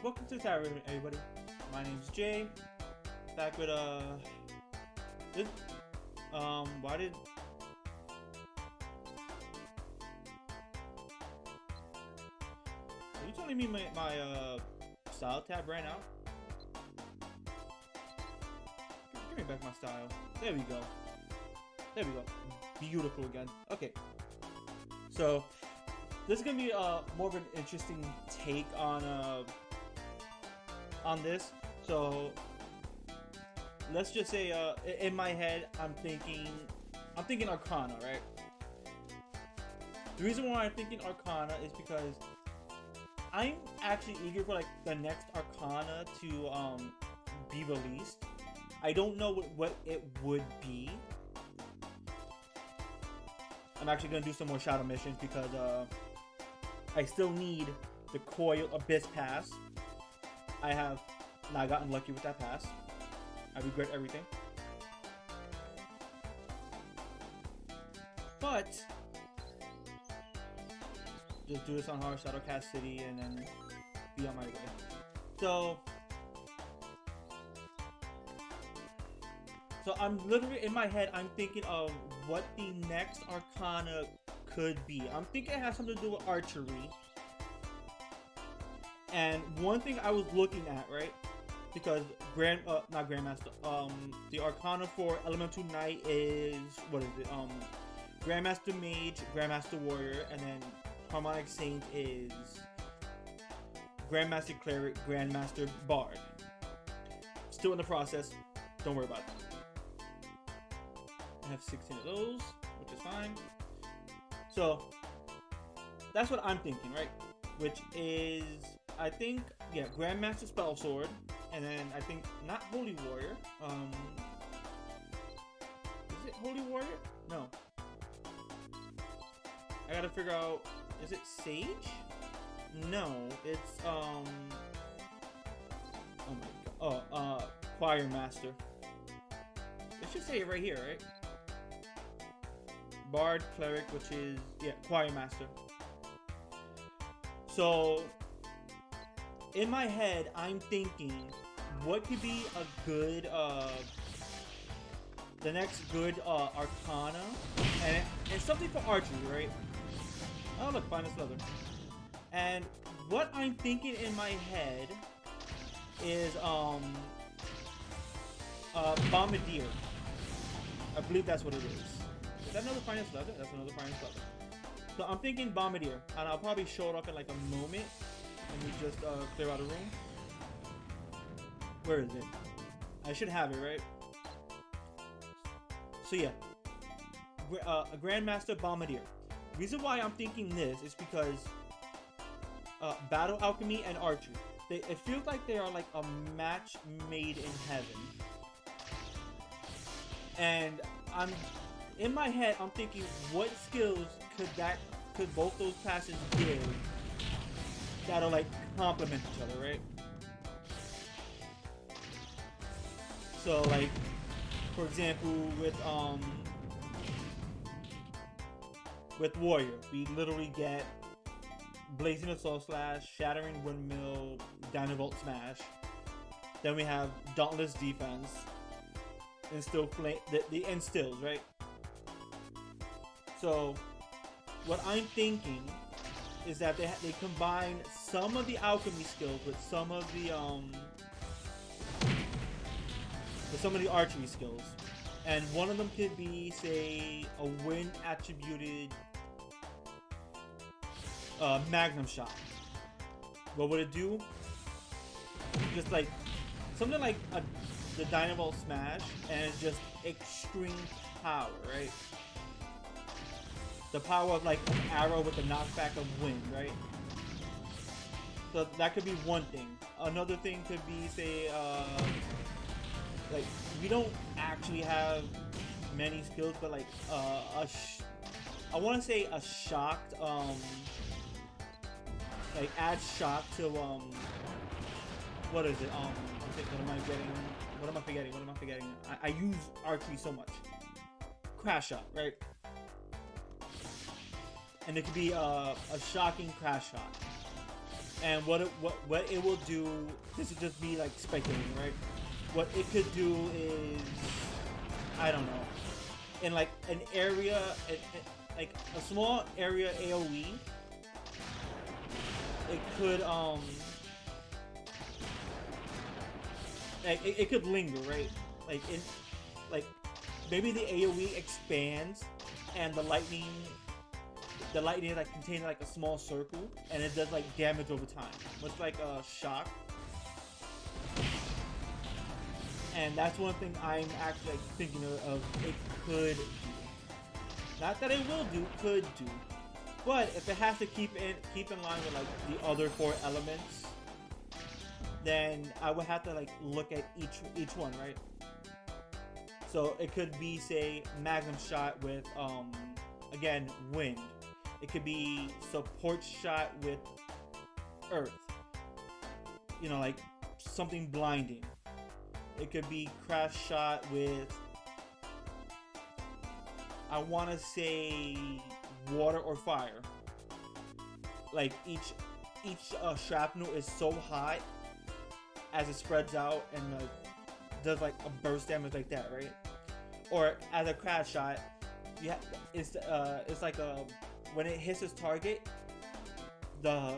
Welcome to the tavern, everybody. My name's Jay. Back with this, why did are you telling me my style tab ran out? Give me back my style. There we go. There we go. Beautiful again. Okay. So this is gonna be more of an interesting take on this. So let's just say in my head I'm thinking arcana, right? The reason why I'm thinking arcana is because I'm actually eager for like the next arcana to be released. I don't know what it would be. I'm actually gonna do some more shadow missions because I still need the Coil Abyss pass. I have not gotten lucky with that pass. I regret everything. But just do this on Hard Shadowcast City and then be on my way. So I'm literally in my head, I'm thinking of what the next arcana could be. I'm thinking it has something to do with archery. And one thing I was looking at, right? Because not Grandmaster, the arcana for Elemental Knight is, what is it? Grandmaster Mage, Grandmaster Warrior, and then Harmonic Saint is Grandmaster Cleric, Grandmaster Bard. Still in the process, don't worry about it. I have 16 of those, which is fine. So that's what I'm thinking, right? Which is, I think, yeah, Grandmaster Spell Sword, and then I think not Holy Warrior. Is it Holy Warrior? No. I gotta figure out. Is it Sage? No, it's oh my god. Oh, Choir Master. It should say it right here, right? Bard, Cleric, which is, yeah, Choir Master. So in my head, I'm thinking, what could be a good, the next good arcana, and something for archery, right? Oh look, finest leather. And what I'm thinking in my head is Bombardier. I believe that's what it is. Is that another finest leather? That's another finest leather. So I'm thinking Bombardier, and I'll probably show it up in like a moment. Let me just clear out a room. Where is it? I should have it, right? So yeah, a Grandmaster Bombardier. Reason why I'm thinking this is because Battle Alchemy and Archery. It feels like they are like a match made in heaven. And in my head, I'm thinking, what skills could both those classes give that'll like complement each other, right? So like, for example, with Warrior, we literally get Blazing Assault Slash, Shattering Windmill, Dynavolt Smash. Then we have Dauntless Defense, Instill Flame, the instills, right? So what I'm thinking is that they combine some of the alchemy skills with some of the archery skills, and one of them could be, say, a wind attributed Magnum Shot. What would it do? Just like something like the Dynavolt Smash, and it's just extreme power, right? The power of like an arrow with the knockback of wind, right? So that could be one thing. Another thing could be, say, like, we don't actually have many skills, but like I want to say a shocked, like add shock to what is it? What am I getting? What am I forgetting? What am I forgetting? I use archery so much. Crash shot, right? And it could be a shocking crash shot. And what it will do, this is just me like speculating, right? What it could do is, I don't know, in like an area, like a small area AoE, it could like it could linger, right? Like in like maybe the AoE expands and the lightning like contains like a small circle and it does like damage over time, much like a shock. And that's one thing I'm actually like thinking of it could do. Not that it will do, could do. But if it has to keep in line with like the other 4 elements, then I would have to like look at each one, right? So it could be, say, Magnum Shot with again, wind. It could be support shot with earth. You know, like something blinding. It could be crash shot with, I want to say, water or fire. Like each shrapnel is so hot as it spreads out and does like a burst damage like that, right? Or as a crash shot, it's like when it hits its target, the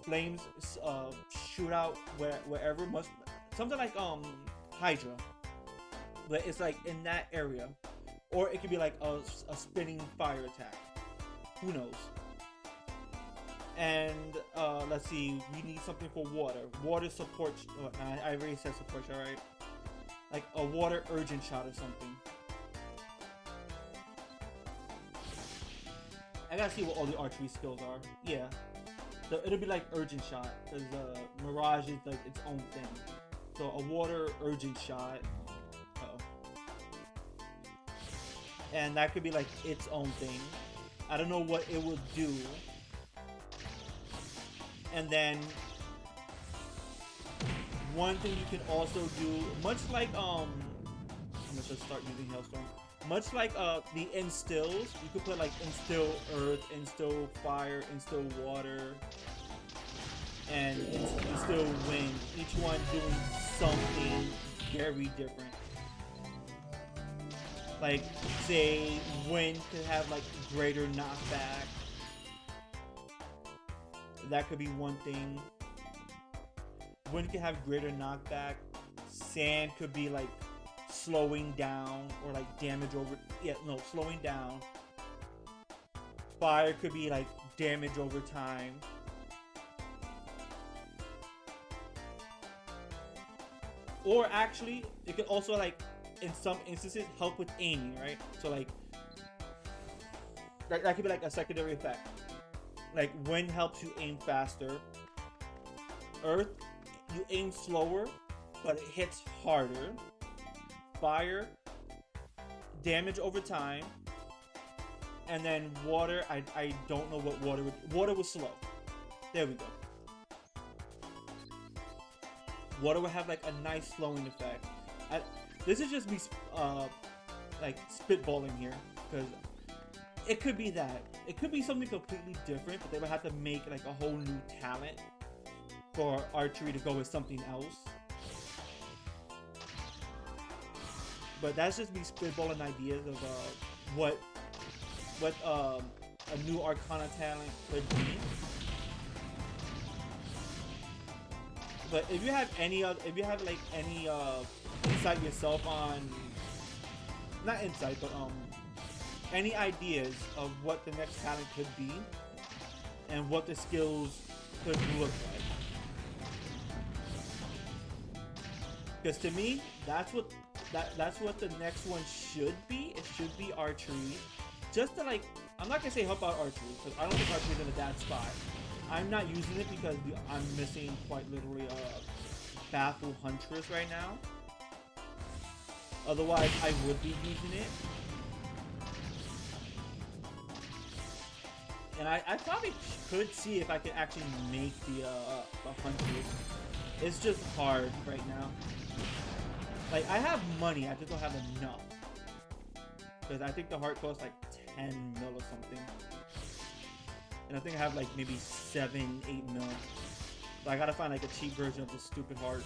flames shoot out wherever, something like Hydra, but it's like in that area. Or it could be like a spinning fire attack. Who knows? And let's see, we need something for water. Water support. I already said support shot, right? Like a water urgent shot or something. I gotta see what all the archery skills are. Yeah, so it'll be like urgent shot because Mirage is like its own thing. So a water urgent shot. And that could be like its own thing. I don't know what it will do. And then one thing you can also do, much like I'm gonna just start using Hailstorm. Much like the instills, you could put like instill earth, instill fire, instill water, and instill wind. Each one doing something very different. Like, say, wind could have like greater knockback. That could be one thing. Wind could have greater knockback. Sand could be like slowing down or like damage over. Yeah, no, slowing down. Fire could be like damage over time. Or actually, it could also like, in some instances, help with aiming, right? So like that could be like a secondary effect. Like wind helps you aim faster. Earth, you aim slower, but it hits harder. Fire, damage over time. And then water, I don't know what water was slow. There we go. Water would have like a nice slowing effect. This is just me like spitballing here, because it could be that. It could be something completely different, but they would have to make like a whole new talent for archery to go with something else. But that's just me spitballing ideas of what a new arcana talent could be. But if you have any insight yourself on, not insight, but any ideas of what the next talent could be and what the skills could look like. Because to me, that's what the next one should be. It should be archery. Just to like, I'm not gonna say help out archery, because I don't think archery is in a bad spot. I'm not using it because I'm missing quite literally a Baffle Huntress right now. Otherwise, I would be using it. And I probably could see if I could actually make the Huntress. It's just hard right now. Like, I have money, I just don't have enough. Because I think the heart costs like 10 mil or something. And I think I have like maybe 7, 8 mil. So I gotta find like a cheap version of this stupid heart.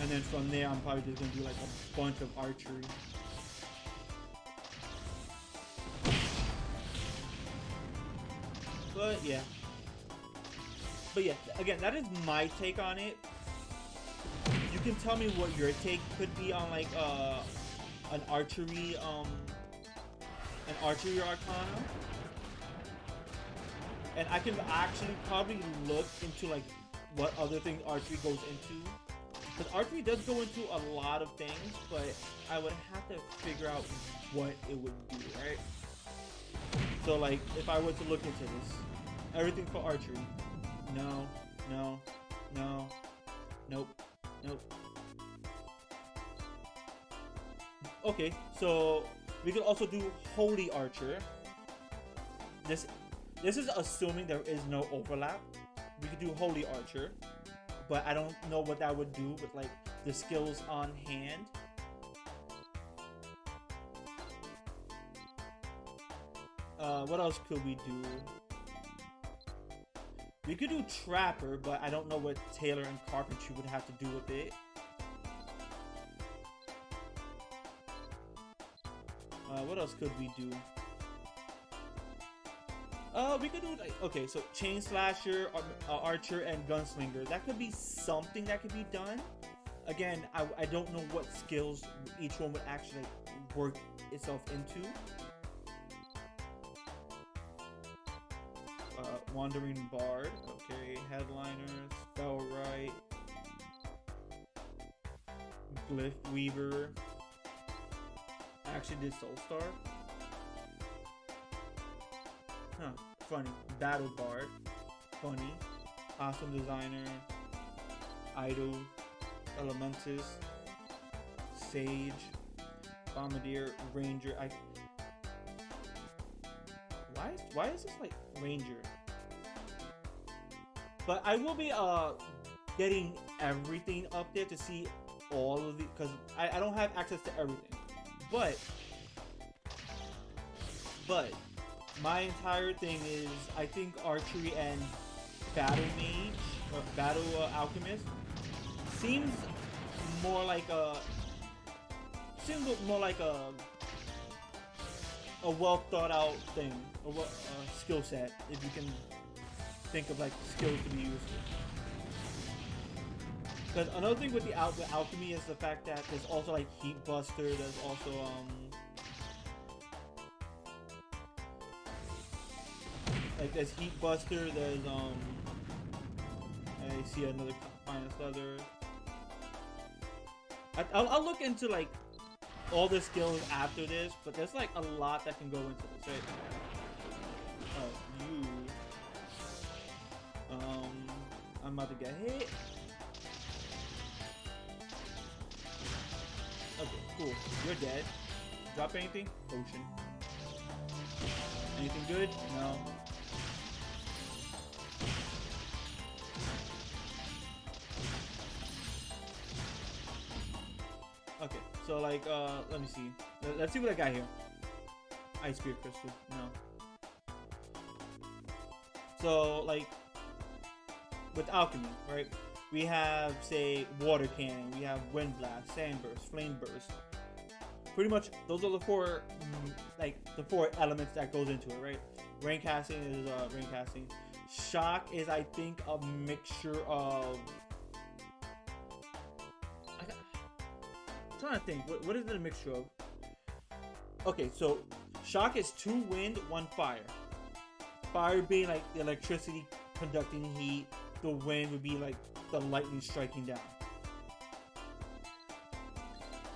And then from there, I'm probably just gonna do like a bunch of archery. But yeah. Again, that is my take on it. You can tell me what your take could be on like an archery arcana. And I can actually probably look into like what other things archery goes into. Because archery does go into a lot of things, but I would have to figure out what it would do, right? So like, if I were to look into this, everything for archery. No, no, no, nope, nope. Okay, so we could also do holy archer. This is assuming there is no overlap. We could do holy archer, but I don't know what that would do with like the skills on hand. What else could we do? We could do trapper, but I don't know what tailor and carpentry would have to do with it. What else could we do? We could do like, okay, so chain slasher, archer, and gunslinger. That could be something that could be done. Again, I don't know what skills each one would actually work itself into. Wandering bard, okay, headliner, spellwright, glyph weaver. I actually did soulstar. Huh, funny. Battle bard, funny. Awesome designer, idol, elementus, sage, bombardier, ranger. Why is this like ranger? But I will be getting everything up there to see all of the, because I don't have access to everything. But my entire thing is, I think archery and battle mage or battle alchemist seems more like a well thought out thing, a skill set, if you can think of like skills to be used. Because another thing with the alchemy is the fact that there's also like heat buster. There's also like there's heat buster. There's I see another finest leather. I'll look into like all the skills after this, but there's like a lot that can go into this, right? Oh, you. I'm about to get hit. Okay, cool. You're dead. Drop anything? Potion. Anything good? No. Okay, so like, let me see. Let's see what I got here. Ice Spear Crystal. No. So, like, with alchemy, right? We have, say, water cannon. We have wind blast, sand burst, flame burst. Pretty much, those are the four, like, the four elements that goes into it, right? Rain casting is rain casting. Shock is, I think, a mixture of. I'm trying to think. What is it a mixture of? Okay, so shock is 2 wind, 1 fire. Fire being like the electricity conducting heat. The wind would be like the lightning striking down.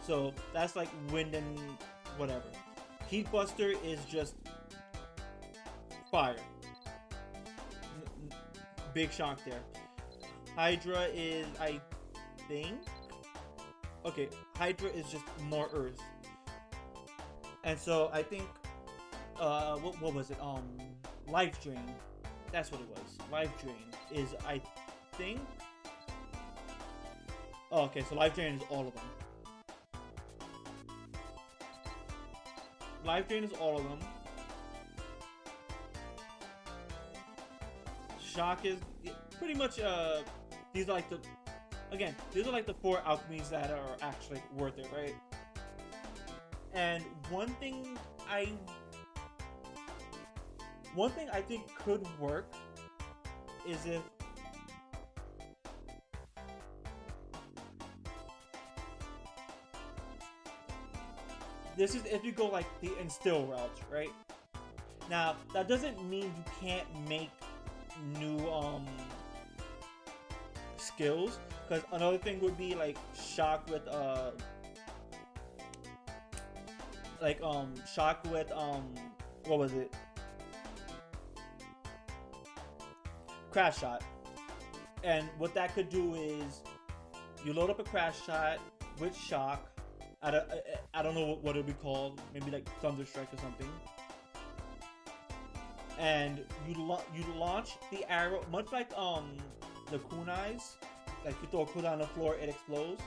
So that's like wind and whatever. Heat buster is just fire. Big shock there. Hydra is, I think. Okay, Hydra is just more earth. And so I think, what was it? Life drain. That's what it was. Life drain is, I think. Oh, okay, so life drain is all of them. Life drain is all of them. Shock is, pretty much these are like the these are like the 4 alchemies that are actually worth it, right? And one thing I think could work is if this is if you go like the instill route, right? Now that doesn't mean you can't make new skills, because another thing would be like shock with what was it? Crash shot. And what that could do is you load up a crash shot with shock. I don't know what it would be called. Maybe like Thunderstrike or something. And you launch the arrow, much like the kunais. Like you throw a kunai on the floor, it explodes.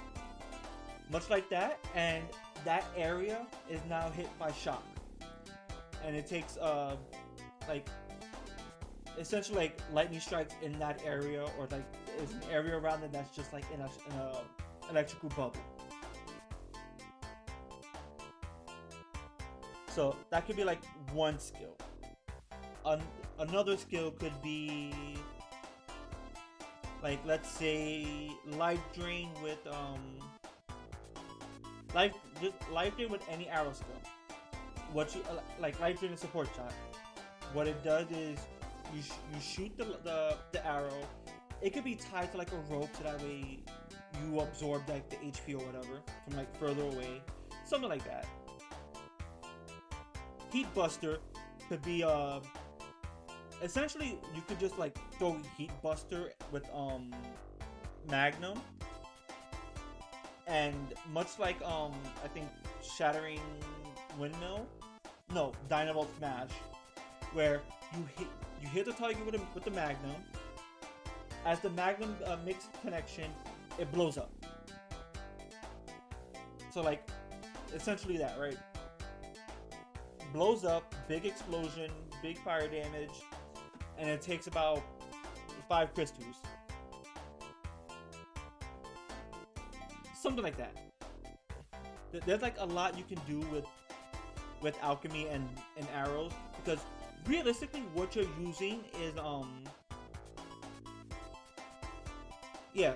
Much like that, and that area is now hit by shock. And it takes like essentially like lightning strikes in that area, or like there's an area around it that's just like in a electrical bubble. So that could be like one skill. Another skill could be like, let's say, life drain with life drain with any arrow skill. What you like life drain and support shot. What it does is you shoot the arrow. It could be tied to like a rope, so that way you absorb like the HP or whatever from like further away, something like that. Heat Buster could be essentially you could just like throw Heat Buster with Magnum, and much like I think Shattering Windmill, no, Dynavolt Smash, where you hit the target with the Magnum. As the Magnum makes connection, it blows up. So like essentially that, right? Blows up, big explosion, big fire damage, and it takes about 5 crystals. Something like that. There's like a lot you can do with alchemy and arrows, because realistically what you're using is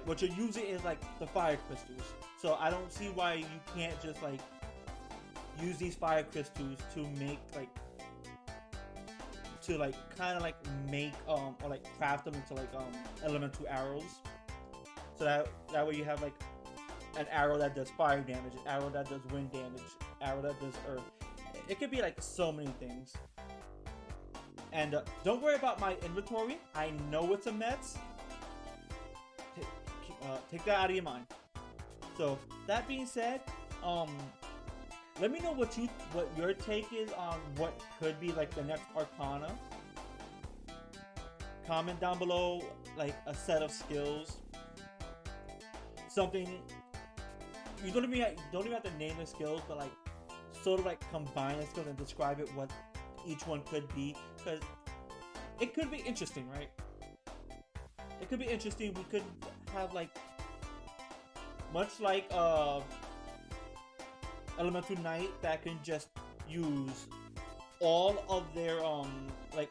what you're using is like the fire crystals. So I don't see why you can't just like use these fire crystals to make like kind of like make or like craft them into like elemental arrows, so that way you have like an arrow that does fire damage, an arrow that does wind damage, arrow that does earth. It could be like so many things. And don't worry about my inventory. I know it's a mess. Take that out of your mind. So that being said, let me know what your take is on what could be like the next Arcana. Comment down below like a set of skills. Something you don't even have to name the skills, but like sort of like combine the skills and describe it what each one could be, because it could be interesting, right? It could be interesting. We could have like much like Elemental Knight that can just use all of their like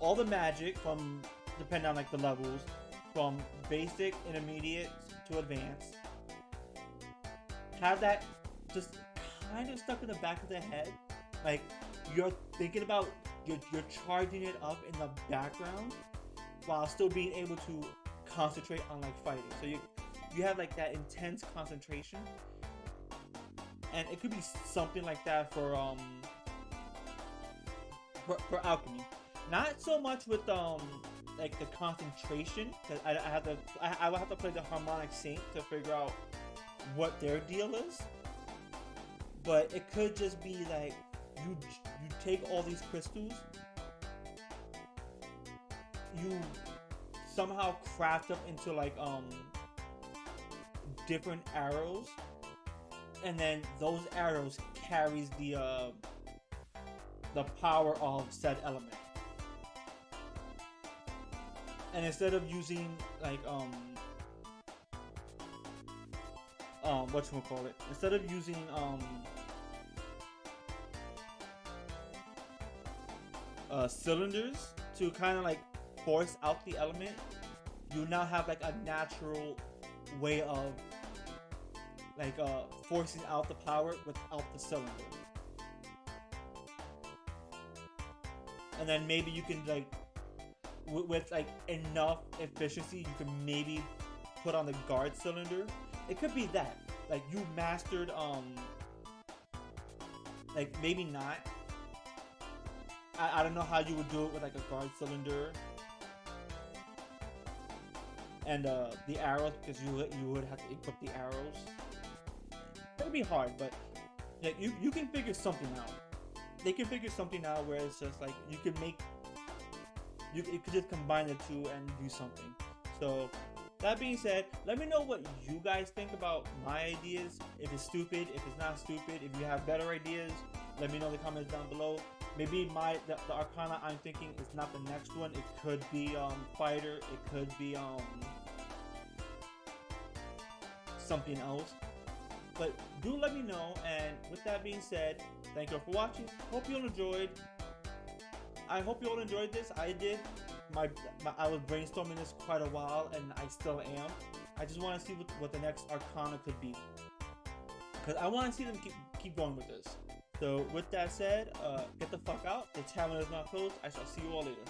all the magic from, depending on like the levels, from basic, intermediate to advanced. Have that just kind of stuck in the back of their head, like you're thinking about you're charging it up in the background while still being able to concentrate on like fighting. So you have like that intense concentration. And it could be something like that for alchemy. Not so much with like the concentration, because I will have to play the harmonic sync to figure out what their deal is. But it could just be like you take all these crystals, you somehow craft them into like different arrows. And then those arrows carries the power of said element. And instead of using like whatchamacallit, instead of using cylinders to kind of like force out the element, you now have like a natural way of like forcing out the power without the cylinder. And then maybe you can like with like enough efficiency, you can maybe put on the guard cylinder. It could be that like you mastered like maybe not. I don't know how you would do it with like a guard cylinder and the arrows, because you would have to equip the arrows. It'd be hard, but like you can figure something out. They can figure something out where it's just like you could just combine the two and do something. So that being said, let me know what you guys think about my ideas. If it's stupid, if it's not stupid, if you have better ideas, let me know in the comments down below. Maybe the arcana I'm thinking is not the next one. It could be fighter. It could be something else. But do let me know. And with that being said, thank you all for watching. Hope you all enjoyed. I hope you all enjoyed this. I did. I was brainstorming this quite a while, and I still am. I just want to see what the next arcana could be, because I want to see them keep going with this. So with that said, get the fuck out. The tavern is not closed. I shall see you all later.